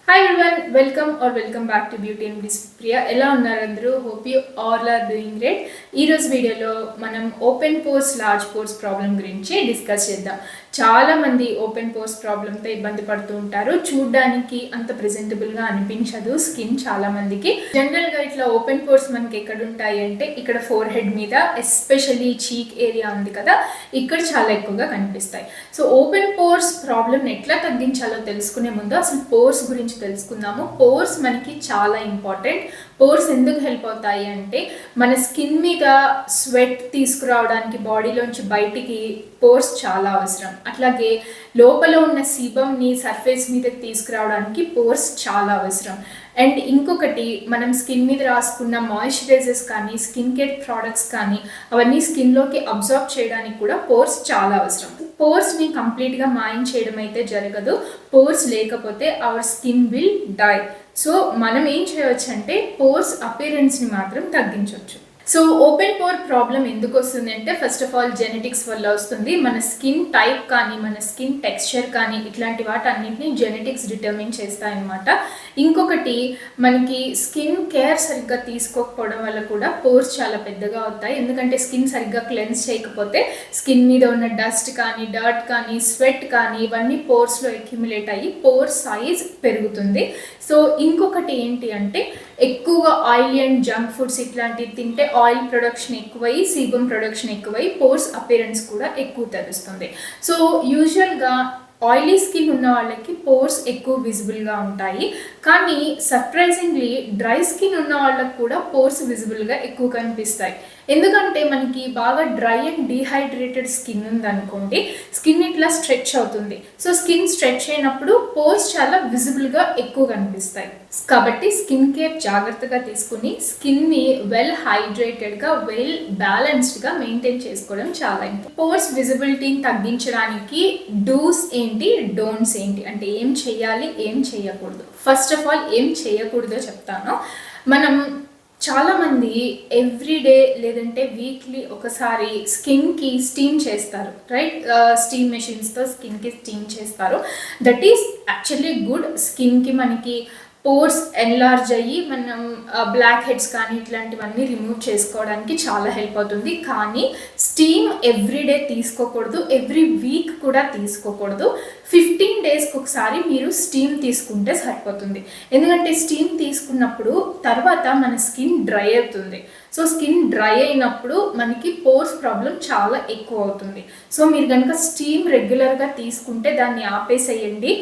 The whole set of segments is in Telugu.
Hi everyone, welcome back to Beauty and Bliss Priya. ఎలా ఉన్నారు అందరూ? Hope you all are doing great. ఈ రోజు వీడియోలో మనం open pores large pores problem గురించి డిస్కస్ చేద్దాం. చాలా మంది ఓపెన్ పోర్స్ ప్రాబ్లంతో ఇబ్బంది పడుతూ ఉంటారు. చూడడానికి అంత ప్రెజెంటబుల్ గా అనిపించదు స్కిన్ చాలా మందికి. జనరల్ గా ఇట్లా ఓపెన్ పోర్స్ మనకి ఎక్కడ ఉంటాయి అంటే ఇక్కడ ఫోర్ హెడ్ మీద, ఎస్పెషల్లీ చీక్ ఏరియా ఉంది కదా, ఇక్కడ చాలా ఎక్కువగా కనిపిస్తాయి. సో ఓపెన్ పోర్స్ ప్రాబ్లం ఎట్లా తగ్గించాలో తెలుసుకునే ముందు అసలు పోర్స్ గురించి తెలుసుకుందాము. పోర్స్ మనకి చాలా ఇంపార్టెంట్. పోర్స్ ఎందుకు హెల్ప్ అవుతాయి అంటే మన స్కిన్ మీద స్వెట్ తీసుకురావడానికి బాడీలోంచి బయటికి పోర్స్ చాలా అవసరం. అట్లాగే లోపల ఉన్న సీబమ్ని సర్ఫేస్ మీదకి తీసుకురావడానికి పోర్స్ చాలా అవసరం. అండ్ ఇంకొకటి, మనం స్కిన్ మీద రాసుకున్న మాయిశ్చరైజర్స్ కానీ స్కిన్ కేర్ ప్రోడక్ట్స్ కానీ అవన్నీ స్కిన్లోకి అబ్జర్వ్ చేయడానికి కూడా పోర్స్ చాలా అవసరం. పోర్స్ని కంప్లీట్గా మాయం చేయడం అయితే జరగదు. పోర్స్ లేకపోతే our skin will die. So మనం ఏం చేయవచ్చు అంటే పోర్స్ అపియరెన్స్ని మాత్రం తగ్గించవచ్చు. సో ఓపెన్ పోర్ ప్రాబ్లం ఎందుకు వస్తుంది అంటే ఫస్ట్ ఆఫ్ ఆల్ జెనెటిక్స్ వల్ల వస్తుంది. మన స్కిన్ టైప్ కానీ మన స్కిన్ టెక్స్చర్ కానీ ఇట్లాంటి వాటన్నింటినీ జెనెటిక్స్ డిటర్మిన్ చేస్తాయన్నమాట. ఇంకొకటి, మనకి స్కిన్ కేర్ సరిగ్గా తీసుకోకపోవడం వల్ల కూడా పోర్స్ చాలా పెద్దగా అవుతాయి. ఎందుకంటే స్కిన్ సరిగ్గా క్లెన్స్ చేయకపోతే స్కిన్ మీద ఉన్న డస్ట్ కానీ డర్ట్ కానీ స్వెట్ కానీ ఇవన్నీ పోర్స్లో అక్యుములేట్ అయ్యి పోర్ సైజ్ పెరుగుతుంది. సో ఇంకొకటి ఏంటి అంటే ఎక్కువగా ఆయిల్ అండ్ జంక్ ఫుడ్స్ ఇట్లాంటివి తింటే ఆయిల్ ప్రొడక్షన్ ఎక్కువై సీబమ్ ప్రొడక్షన్ ఎక్కువై పోర్స్ అపియరెన్స్ కూడా ఎక్కువ తెలుస్తుంది. సో యూజువల్గా ఆయిలీ స్కిన్ ఉన్న వాళ్ళకి పోర్స్ ఎక్కువ విజిబుల్గా ఉంటాయి. కానీ సర్ప్రైజింగ్లీ డ్రై స్కిన్ ఉన్న వాళ్ళకి కూడా పోర్స్ విజిబుల్గా ఎక్కువ కనిపిస్తాయి. ఎందుకంటే మనకి బాగా డ్రై అండ్ డీహైడ్రేటెడ్ స్కిన్ ఉందనుకోండి, స్కిన్ ఇట్లా స్ట్రెచ్ అవుతుంది. సో స్కిన్ స్ట్రెచ్ అయినప్పుడు పోర్స్ చాలా విజిబుల్గా ఎక్కువ కనిపిస్తాయి. కాబట్టి స్కిన్ కేర్ జాగ్రత్తగా తీసుకుని స్కిన్ని వెల్ హైడ్రేటెడ్గా వెల్ బ్యాలెన్స్డ్గా మెయింటైన్ చేసుకోవడం చాలా ఇంపార్టెంట్. పోర్స్ విజిబిలిటీని తగ్గించడానికి డూస్ ఏంటి, డోంట్స్ ఏంటి అంటే ఏం చేయాలి, ఏం చేయకూడదు. ఫస్ట్ ఆఫ్ ఆల్ ఏం చేయకూడదో చెప్తాను. మనం చాలామంది ఎవ్రీడే లేదంటే వీక్లీ ఒకసారి స్కిన్కి స్టీమ్ చేస్తారు, రైట్? స్టీమ్ మెషిన్స్తో స్కిన్కి స్టీమ్ చేస్తారు. That is actually good. స్కిన్కి మనకి పోర్స్ ఎన్లార్జ్ అయ్యి మనం బ్లాక్ హెడ్స్ కానీ ఇట్లాంటివన్నీ రిమూవ్ చేసుకోవడానికి చాలా హెల్ప్ అవుతుంది. కానీ స్టీమ్ ఎవ్రీడే తీసుకోకూడదు, ఎవ్రీ వీక్ కూడా తీసుకోకూడదు. 15 డేస్కి ఒకసారి మీరు స్టీమ్ తీసుకుంటే సరిపోతుంది. ఎందుకంటే స్టీమ్ తీసుకున్నప్పుడు తర్వాత మన స్కిన్ డ్రై అవుతుంది. సో స్కిన్ డ్రై అయినప్పుడు మనకి పోర్స్ ప్రాబ్లం చాలా ఎక్కువ అవుతుంది. సో మీరు కనుక స్టీమ్ రెగ్యులర్గా తీసుకుంటే దాన్ని ఆపేసేయండి.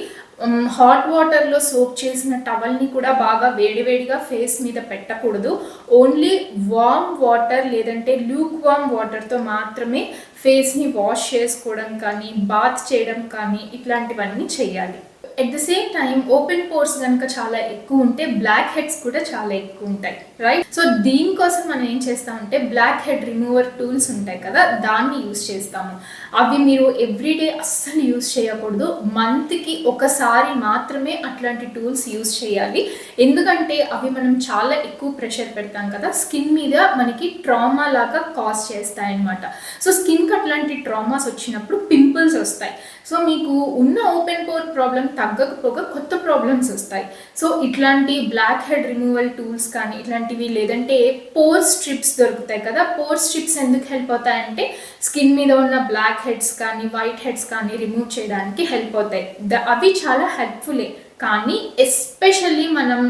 హాట్ వాటర్లో సోప్ చేసిన టవల్ని కూడా బాగా వేడివేడిగా ఫేస్ మీద పెట్టకూడదు. ఓన్లీ వార్మ్ వాటర్ లేదంటే లూక్ వార్మ్ వాటర్తో మాత్రమే ఫేస్ని వాష్ చేసుకోవడం కానీ బాత్ చేయడం కానీ ఇట్లాంటివన్నీ చేయాలి. At the same time open pores కనుక చాలా ఎక్కువ ఉంటే బ్లాక్ హెడ్స్ కూడా చాలా ఎక్కువ ఉంటాయి, రైట్? సో దీనికోసం మనం ఏం చేస్తామంటే బ్లాక్ హెడ్ రిమూవర్ టూల్స్ ఉంటాయి కదా, దాన్ని యూస్ చేస్తాము. అవి మీరు ఎవ్రీడే అస్సలు యూస్ చేయకూడదు. మంత్కి ఒకసారి మాత్రమే అట్లాంటి టూల్స్ యూస్ చేయాలి. ఎందుకంటే అవి మనం చాలా ఎక్కువ ప్రెషర్ పెడతాం కదా, స్కిన్ మీద మనకి ట్రామా లాగా కాజ్ చేస్తాయన్నమాట. సో స్కిన్కి అట్లాంటి ట్రామాస్ వచ్చినప్పుడు పింపుల్స్ వస్తాయి. సో మీకు ఉన్న ఓపెన్ పోర్ ప్రాబ్లం తగ్గకపోగా కొత్త ప్రాబ్లమ్స్ వస్తాయి. సో ఇట్లాంటి బ్లాక్ హెడ్ రిమూవల్ టూల్స్ కానీ ఇట్లాంటివి, లేదంటే పోర్ స్ట్రిప్స్ దొరుకుతాయి కదా. పోర్ స్ట్రిప్స్ ఎందుకు హెల్ప్ అవుతాయంటే స్కిన్ మీద ఉన్న బ్లాక్ హెడ్స్ కానీ వైట్ హెడ్స్ కానీ రిమూవ్ చేయడానికి హెల్ప్ అవుతాయి. అవి చాలా హెల్ప్ఫుల్లే. కానీ ఎస్పెషల్లీ మనం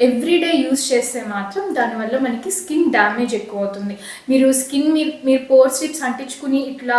ఎవ్రీడే యూస్ చేస్తే మాత్రం దానివల్ల మనకి స్కిన్ డ్యామేజ్ ఎక్కువ అవుతుంది. మీరు స్కిన్ మీరు పోర్ స్ట్రిప్స్ అంటించుకుని ఇట్లా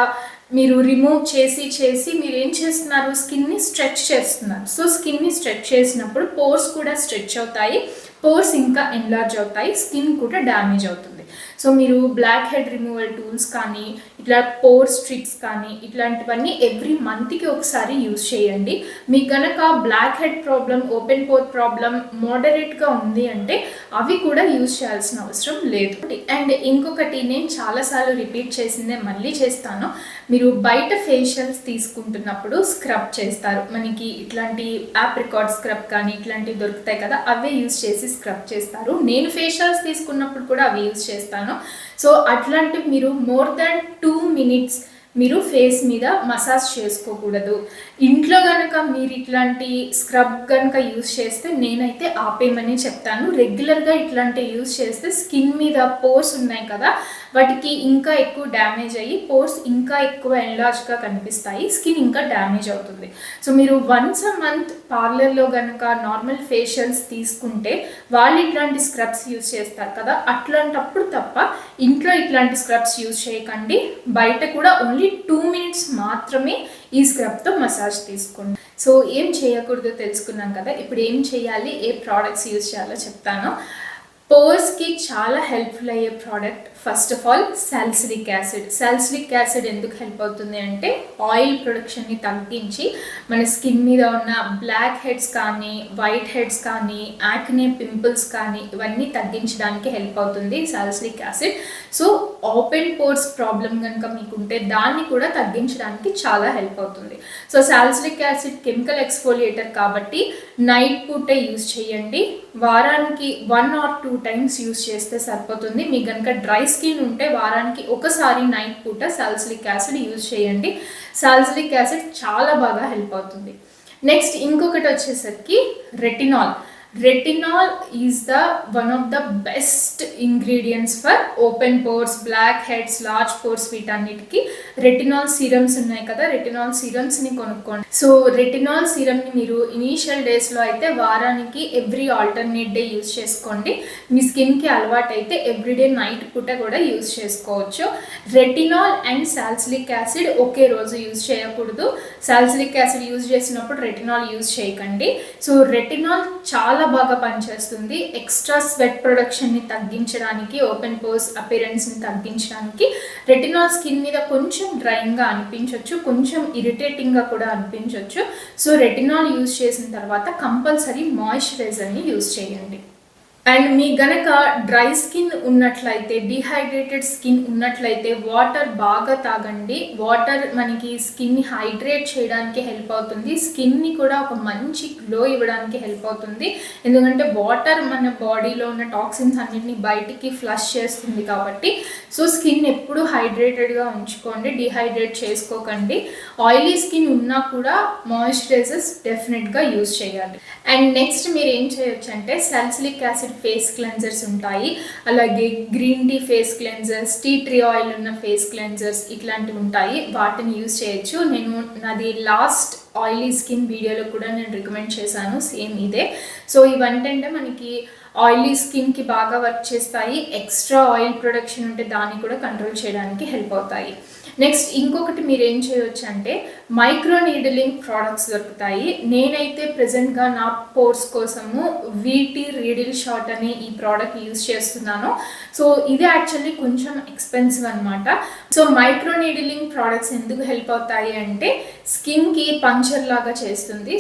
మీరు రిమూవ్ చేసి మీరు ఏం చేస్తున్నారు, స్కిన్ని స్ట్రెచ్ చేస్తున్నారు. సో స్కిన్ని స్ట్రెచ్ చేసినప్పుడు పోర్స్ కూడా స్ట్రెచ్ అవుతాయి, పోర్స్ ఇంకా ఎన్లార్జ్ అవుతాయి, స్కిన్ కూడా డ్యామేజ్ అవుతుంది. సో మీరు బ్లాక్ హెడ్ రిమూవల్ టూల్స్ కానీ ఇట్లా పోర్ స్ట్రిప్స్ కానీ ఇట్లాంటివన్నీ ఎవ్రీ మంత్కి ఒకసారి యూజ్ చేయండి. మీకు కనుక black head problem, open pore problem మోడరేట్గా ఉంది అంటే అవి కూడా యూజ్ చేయాల్సిన అవసరం లేదు. అండ్ ఇంకొకటి, నేను చాలాసార్లు రిపీట్ చేసిందే మళ్ళీ చేస్తాను. మీరు బయట ఫేషియల్స్ తీసుకుంటున్నప్పుడు స్క్రబ్ చేస్తారు. మనకి ఇట్లాంటి ఆప్రికాట్ స్క్రబ్ కానీ ఇట్లాంటివి దొరుకుతాయి కదా, అవే యూజ్ చేసి స్క్రబ్ చేస్తారు. నేను ఫేషియల్స్ తీసుకున్నప్పుడు కూడా అవి యూజ్ చేస్తాను. సో అట్లాంటివి మీరు మోర్ దాన్ 2 minutes మీరు ఫేస్ మీద మసాజ్ చేసుకోకూడదు. ఇంట్లో కనుక మీరు ఇట్లాంటి స్క్రబ్ కనుక యూస్ చేస్తే నేనైతే ఆపేయమని చెప్తాను. రెగ్యులర్గా ఇట్లాంటి యూస్ చేస్తే స్కిన్ మీద పోర్స్ ఉన్నాయి కదా, వాటికి ఇంకా ఎక్కువ డ్యామేజ్ అయ్యి పోర్స్ ఇంకా ఎక్కువ ఎన్లార్జ్గా కనిపిస్తాయి, స్కిన్ ఇంకా డ్యామేజ్ అవుతుంది. సో మీరు వన్స్ అ మంత్ పార్లర్లో కనుక నార్మల్ ఫేషియల్స్ తీసుకుంటే వాళ్ళు ఇట్లాంటి స్క్రబ్స్ యూస్ చేస్తారు కదా, అట్లాంటప్పుడు తప్ప ఇంట్లో ఇట్లాంటి స్క్రబ్స్ యూస్ చేయకండి. బయట కూడా ఓన్లీ 2 minutes మాత్రమే ఈ స్క్రబ్తో మసాజ్ తీసుకోండి. సో ఏం చేయకూడదో తెలుసుకున్నాం కదా, ఇప్పుడు ఏం చేయాలి, ఏ ప్రోడక్ట్స్ యూజ్ చేయాలో చెప్తాను. పోర్స్కి చాలా హెల్ప్ఫుల్ అయ్యే product first of all salicylic acid. Salicylic acid ఎందుకు హెల్ప్ అవుతుంది అంటే ఆయిల్ ప్రొడక్షన్ని తగ్గించి మన స్కిన్ మీద ఉన్న బ్లాక్ హెడ్స్ కానీ వైట్ హెడ్స్ కానీ యాక్నే పింపుల్స్ కానీ ఇవన్నీ తగ్గించడానికి హెల్ప్ అవుతుంది salicylic acid. So open pores problem కనుక మీకు ఉంటే దాన్ని కూడా తగ్గించడానికి చాలా హెల్ప్ అవుతుంది. So salicylic acid chemical exfoliator కాబట్టి నైట్ పూటే యూజ్ చేయండి. వారానికి 1 or 2 times యూజ్ చేస్తే సరిపోతుంది. మీకు కనుక డ్రై స్కిన్ ఉంటే వారానికి ఒకసారి నైట్ పూట సాలిసిలిక్ యాసిడ్ యూజ్ చేయండి. సాలిసిలిక్ యాసిడ్ చాలా బాగా హెల్ప్ అవుతుంది. నెక్స్ట్ ఇంకొకటి వచ్చేసరికి retinol. Retinol is the one of the best ingredients for open pores, blackheads, large pores, వీటన్నిటికీ రెటినాల్ సీరమ్స్ ఉన్నాయి కదా, రెటినాల్ సీరమ్స్ని కొనుక్కోండి. సో రెటినాల్ సీరమ్ని మీరు ఇనీషియల్ డేస్లో అయితే వారానికి ఎవ్రీ ఆల్టర్నేట్ డే యూజ్ చేసుకోండి. మీ స్కిన్కి అలవాటు అయితే ఎవ్రీడే నైట్ పూట కూడా యూజ్ చేసుకోవచ్చు. రెటినాల్ అండ్ సాలిసిలిక్ యాసిడ్ ఒకే రోజు యూజ్ చేయకూడదు. సాలిసిలిక్ యాసిడ్ యూజ్ చేసినప్పుడు రెటినాల్ యూజ్ చేయకండి. సో రెటినాల్ చాలా బాగా పనిచేస్తుంది. ఎక్స్ట్రా స్వెట్ ప్రొడక్షన్ని తగ్గించడానికి, ఓపెన్ పోర్స్ అపిరెన్స్ని తగ్గించడానికి. రెటినాల్ స్కిన్ మీద కొంచెం డ్రైయింగ్గా అనిపించవచ్చు, కొంచెం ఇరిటేటింగ్గా కూడా అనిపించవచ్చు. సో రెటినాల్ యూజ్ చేసిన తర్వాత కంపల్సరీ మాయిశ్చరైజర్ని యూజ్ చేయండి. అండ్ మీ గనక డ్రై స్కిన్ ఉన్నట్లయితే, డిహైడ్రేటెడ్ స్కిన్ ఉన్నట్లయితే వాటర్ బాగా తాగండి. వాటర్ మనకి స్కిన్ని హైడ్రేట్ చేయడానికి హెల్ప్ అవుతుంది, స్కిన్ని కూడా ఒక మంచి గ్లో ఇవ్వడానికి హెల్ప్ అవుతుంది. ఎందుకంటే వాటర్ మన బాడీలో ఉన్న టాక్సిన్స్ అన్నింటినీ బయటికి ఫ్లష్ చేస్తుంది కాబట్టి. సో స్కిన్ ఎప్పుడు హైడ్రేటెడ్గా ఉంచుకోండి, డిహైడ్రేట్ చేసుకోకండి. ఆయిలీ స్కిన్ ఉన్నా కూడా మాయిశ్చరైజర్స్ డెఫినెట్గా యూజ్ చేయాలి. అండ్ నెక్స్ట్ మీరు ఏం చేయొచ్చు అంటే సాలిసిలిక్ యాసిడ్ ఫేస్ క్లెన్జర్స్ ఉంటాయి, అలాగే green tea face cleansers, tea tree oil ఉన్న ఫేస్ క్లెన్జర్స్ ఇట్లాంటివి ఉంటాయి, వాటిని యూజ్ చేయొచ్చు. నేను నాది లాస్ట్ ఆయిలీ స్కిన్ వీడియోలో కూడా నేను రికమెండ్ చేశాను, సేమ్ ఇదే. సో ఇవంటే మనకి ఆయిలీ స్కిన్కి బాగా వర్క్ చేస్తాయి. ఎక్స్ట్రా ఆయిల్ ప్రొడక్షన్ ఉంటే దాన్ని కూడా కంట్రోల్ చేయడానికి హెల్ప్ అవుతాయి. నెక్స్ట్ ఇంకొకటి మీరు ఏం చేయొచ్చు అంటే మైక్రో నీడిలింగ్ ప్రోడక్ట్స్ దొరుకుతాయి. నేనైతే ప్రెజెంట్గా నా పోర్స్ కోసము వీటీ రీడిల్ షాట్ అనే ఈ ప్రోడక్ట్ యూజ్ చేస్తున్నాను. సో ఇది యాక్చువల్లీ కొంచెం ఎక్స్పెన్సివ్ అనమాట. సో మైక్రో నీడిలింగ్ ప్రోడక్ట్స్ ఎందుకు హెల్ప్ అవుతాయి అంటే స్కిన్కి పంక్చర్ లాగా చేస్తుంది.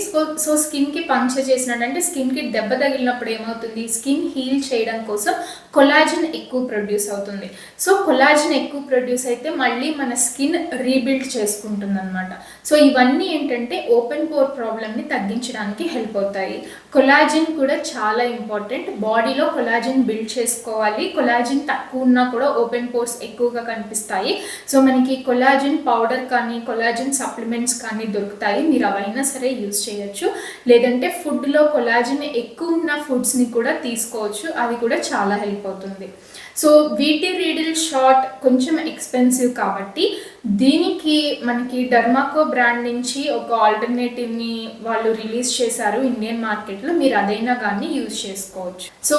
సో స్కిన్కి పంక్చర్ చేసినట్టంటే స్కిన్కి దెబ్బ తగిలినప్పుడు ఏమవుతుంది, స్కిన్ హీల్ చేయడం కోసం కొలాజన్ ఎక్కువ ప్రొడ్యూస్ అవుతుంది. సో కొలాజన్ ఎక్కువ ప్రొడ్యూస్ అయితే మళ్ళీ మన స్కిన్ రీబిల్డ్ చేసుకుంటుంది అనమాట. సో ఇవన్నీ ఏంటంటే ఓపెన్ పోర్ ప్రాబ్లమ్ని తగ్గించడానికి హెల్ప్ అవుతాయి. కొలాజిన్ కూడా చాలా ఇంపార్టెంట్. బాడీలో కొలాజిన్ బిల్డ్ చేసుకోవాలి. కొలాజిన్ తక్కువ ఉన్నా కూడా ఓపెన్ పోర్స్ ఎక్కువగా కనిపిస్తాయి. సో మనకి కొలాజిన్ పౌడర్ కానీ కొలాజిన్ సప్లిమెంట్స్ కానీ దొరుకుతాయి, మీరు అవైనా సరే యూజ్ చేయొచ్చు. లేదంటే ఫుడ్లో కొలాజిన్ ఎక్కువ ఉన్న ఫుడ్స్ని కూడా తీసుకోవచ్చు, అది కూడా చాలా హెల్ప్ అవుతుంది. సో వీటీ రీడిల్ షాట్ కొంచెం ఎక్స్పెన్సివ్ కాబట్టి దీనికి మనకి డర్మాకో బ్రాండ్ నుంచి ఒక ఆల్టర్నేటివ్ని వాళ్ళు రిలీజ్ చేశారు ఇండియన్ మార్కెట్లో, మీరు అదైనా కానీ యూజ్ చేసుకోవచ్చు. సో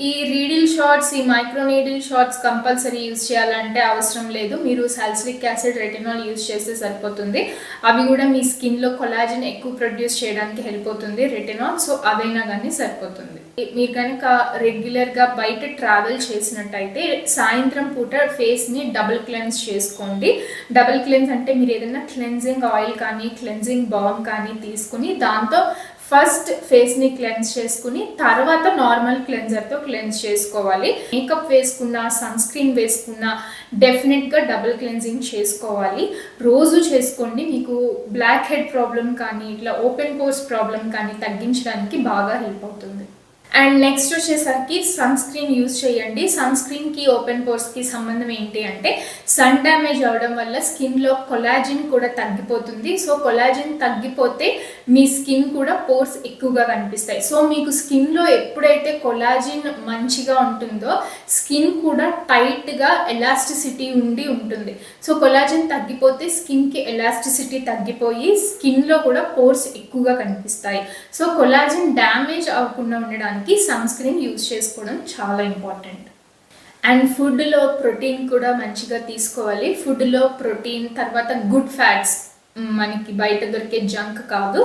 ఈ రీడిల్ షాట్స్, ఈ micro needle shots compulsory use చేయాలంటే అవసరం లేదు, మీరు సాలిసిలిక్ యాసిడ్, రెటినాల్ యూజ్ చేస్తే సరిపోతుంది. అవి కూడా మీ స్కిన్లో కొలాజిన్ ఎక్కువ ప్రొడ్యూస్ చేయడానికి హెల్ప్ అవుతుంది రెటినాల్. సో అదైనా కానీ సరిపోతుంది. మీరు కనుక రెగ్యులర్గా బయట ట్రావెల్ చేసినట్టయితే సాయంత్రం పూట ఫేస్ని డబుల్ క్లెన్స్ చేసుకోండి. డబుల్ క్లెన్స్ అంటే మీరు ఏదైనా క్లెన్జింగ్ ఆయిల్ కానీ క్లెన్జింగ్ బామ్ కానీ తీసుకుని దాంతో ఫస్ట్ ఫేస్ని క్లెన్స్ చేసుకుని తర్వాత నార్మల్ క్లెన్జర్తో క్లెన్స్ చేసుకోవాలి. మేకప్ వేసుకున్నా, సన్ స్క్రీన్ వేసుకున్నా డెఫినెట్గా డబుల్ క్లెన్జింగ్ చేసుకోవాలి. రోజు చేసుకోండి, మీకు బ్లాక్ హెడ్ ప్రాబ్లం కానీ ఇట్లా ఓపెన్ పోర్స్ ప్రాబ్లం కానీ తగ్గించడానికి బాగా హెల్ప్ అవుతుంది. అండ్ నెక్స్ట్ వచ్చేసరికి సన్ స్క్రీన్ యూజ్ చేయండి. సన్ స్క్రీన్కి ఓపెన్ పోర్స్కి సంబంధం ఏంటి అంటే సన్ డ్యామేజ్ అవ్వడం వల్ల స్కిన్లో కొలాజిన్ కూడా తగ్గిపోతుంది. సో కొలాజిన్ తగ్గిపోతే మీ స్కిన్ కూడా పోర్స్ ఎక్కువగా కనిపిస్తాయి. సో మీకు స్కిన్లో ఎప్పుడైతే కొలాజిన్ మంచిగా ఉంటుందో స్కిన్ కూడా టైట్గా ఎలాస్టిసిటీ ఉండి ఉంటుంది. సో కొలాజిన్ తగ్గిపోతే స్కిన్కి ఎలాస్టిసిటీ తగ్గిపోయి స్కిన్లో కూడా పోర్స్ ఎక్కువగా కనిపిస్తాయి. సో కొలాజిన్ డ్యామేజ్ అవ్వకుండా ఉండడానికి సన్ స్క్రీన్ యూజ్ చేసుకోవడం చాలా ఇంపార్టెంట్. అండ్ ఫుడ్లో ప్రోటీన్ కూడా మంచిగా తీసుకోవాలి. ఫుడ్లో ప్రోటీన్, తర్వాత గుడ్ ఫ్యాట్స్, మనకి బయట దొరికే జంక్ కాదు,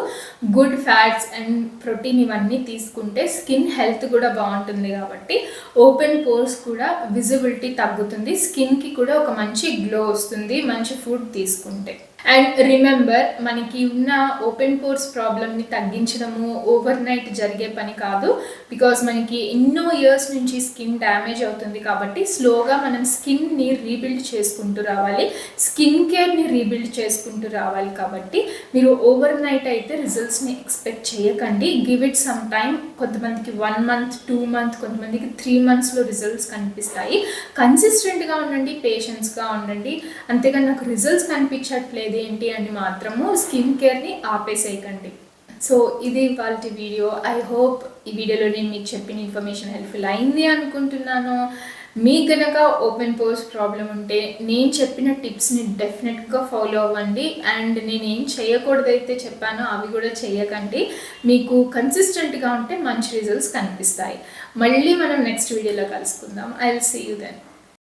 గుడ్ ఫ్యాట్స్ అండ్ ప్రోటీన్ ఇవన్నీ తీసుకుంటే స్కిన్ హెల్త్ కూడా బాగుంటుంది. కాబట్టి ఓపెన్ పోర్స్ కూడా విజిబిలిటీ తగ్గుతుంది, స్కిన్కి కూడా ఒక మంచి గ్లో వస్తుంది మంచి ఫుడ్ తీసుకుంటే. అండ్ రిమెంబర్, మనకి ఉన్న ఓపెన్ పోర్స్ ప్రాబ్లమ్ని తగ్గించడము ఓవర్ నైట్ జరిగే పని కాదు. బికాజ్ మనకి ఎన్నో ఇయర్స్ నుంచి స్కిన్ డ్యామేజ్ అవుతుంది కాబట్టి స్లోగా మనం స్కిన్ని రీబిల్డ్ చేసుకుంటూ రావాలి, స్కిన్ కేర్ని రీబిల్డ్ చేసుకుంటూ రావాలి. కాబట్టి మీరు ఓవర్ నైట్ అయితే రిజల్ట్స్ని ఎక్స్పెక్ట్ చేయకండి. Give it some time. కొంతమందికి 1 month, 2 months, కొంతమందికి 3 monthsలో రిజల్ట్స్ కనిపిస్తాయి. కన్సిస్టెంట్గా ఉండండి, పేషెన్స్గా ఉండండి. అంతేగాని నాకు రిజల్ట్స్ కనిపించట్లేదు ఏంటి అని మాత్రము స్కిన్ కేర్ని ఆపేసేయకండి. సో ఇది వాళ్ళ వీడియో. ఐ హోప్ ఈ వీడియోలో నేను మీకు చెప్పిన ఇన్ఫర్మేషన్ హెల్ప్ఫుల్ అయింది అనుకుంటున్నాను. మీకు కనుక ఓపెన్ పోర్స్ ప్రాబ్లం ఉంటే నేను చెప్పిన టిప్స్ని డెఫినెట్గా ఫాలో అవ్వండి. అండ్ నేను ఏం చేయకూడదైతే చెప్పానో అవి కూడా చేయకండి. మీకు కన్సిస్టెంట్గా ఉంటే మంచి రిజల్ట్స్ కనిపిస్తాయి. మళ్ళీ మనం నెక్స్ట్ వీడియోలో కలుసుకుందాం. I will see you then.